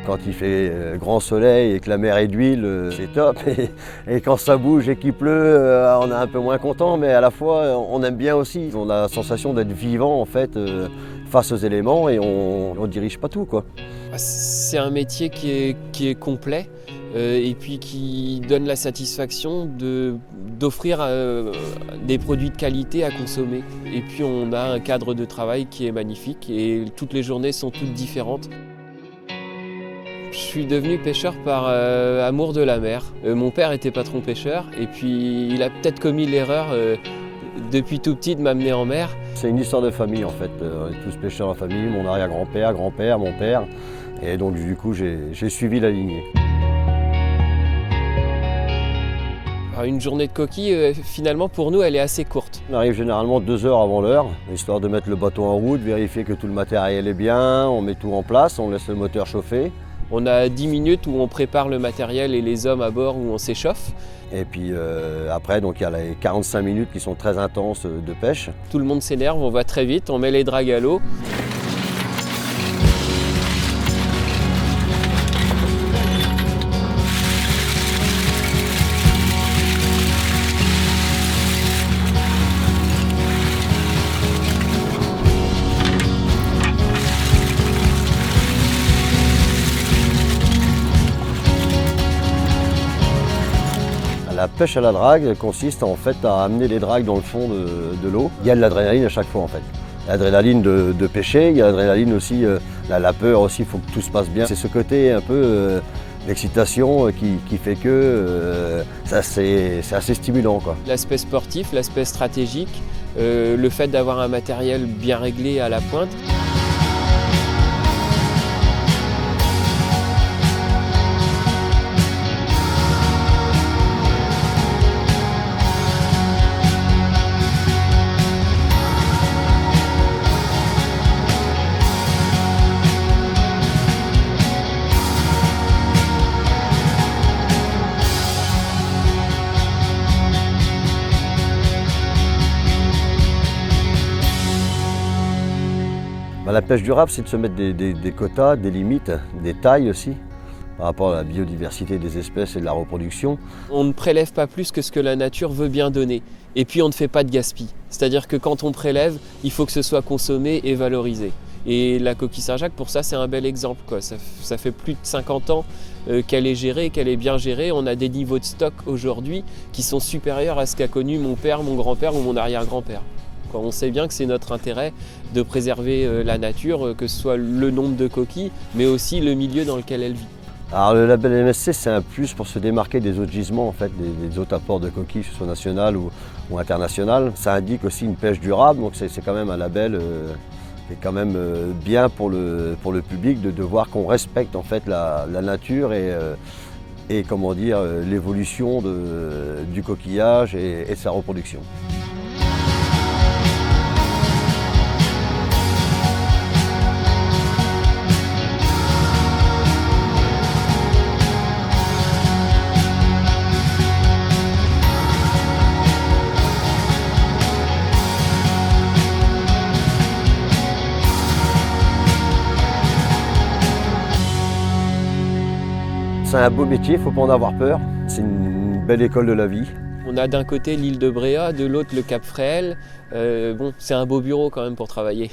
Quand il fait grand soleil et que la mer est d'huile, c'est top. Et quand ça bouge et qu'il pleut, on est un peu moins content, mais à la fois on aime bien aussi. On a la sensation d'être vivant en fait face aux éléments et on ne dirige pas tout, quoi. C'est un métier qui est complet et puis qui donne la satisfaction d'offrir des produits de qualité à consommer. Et puis on a un cadre de travail qui est magnifique et toutes les journées sont toutes différentes. Je suis devenu pêcheur par amour de la mer. Mon père était patron pêcheur et puis il a peut-être commis l'erreur depuis tout petit de m'amener en mer. C'est une histoire de famille en fait. On est tous pêcheurs en famille, mon arrière-grand-père, grand-père, mon père. Et donc du coup j'ai suivi la lignée. Alors, une journée de coquille, finalement pour nous elle est assez courte. On arrive généralement 2 heures avant l'heure, histoire de mettre le bateau en route, vérifier que tout le matériel est bien, on met tout en place, on laisse le moteur chauffer. On a 10 minutes où on prépare le matériel et les hommes à bord où on s'échauffe. Et puis après, donc, il y a les 45 minutes qui sont très intenses de pêche. Tout le monde s'énerve, on va très vite, on met les dragues à l'eau. La pêche à la drague consiste en fait à amener les dragues dans le fond de l'eau. Il y a de l'adrénaline à chaque fois en fait. L'adrénaline de pêcher, il y a l'adrénaline aussi, la peur aussi, il faut que tout se passe bien. C'est ce côté un peu l'excitation qui fait que c'est assez stimulant, quoi. L'aspect sportif, l'aspect stratégique, le fait d'avoir un matériel bien réglé à la pointe. La pêche durable, c'est de se mettre des quotas, des limites, des tailles aussi, par rapport à la biodiversité des espèces et de la reproduction. On ne prélève pas plus que ce que la nature veut bien donner. Et puis on ne fait pas de gaspille. C'est-à-dire que quand on prélève, il faut que ce soit consommé et valorisé. Et la coquille Saint-Jacques, pour ça, c'est un bel exemple, quoi. Ça fait plus de 50 ans qu'elle est gérée, qu'elle est bien gérée. On a des niveaux de stock aujourd'hui qui sont supérieurs à ce qu'a connu mon père, mon grand-père ou mon arrière-grand-père. On sait bien que c'est notre intérêt de préserver la nature, que ce soit le nombre de coquilles, mais aussi le milieu dans lequel elle vit. Alors le label MSC, c'est un plus pour se démarquer des autres gisements, en fait, des autres apports de coquilles, que ce soit national ou international. Ça indique aussi une pêche durable, donc c'est quand même un label qui est quand même bien pour le public de voir qu'on respecte en fait la nature et comment dire, l'évolution du coquillage et de sa reproduction. C'est un beau métier, il ne faut pas en avoir peur. C'est une belle école de la vie. On a d'un côté l'île de Bréa, de l'autre le Cap Fréhel. C'est un beau bureau quand même pour travailler.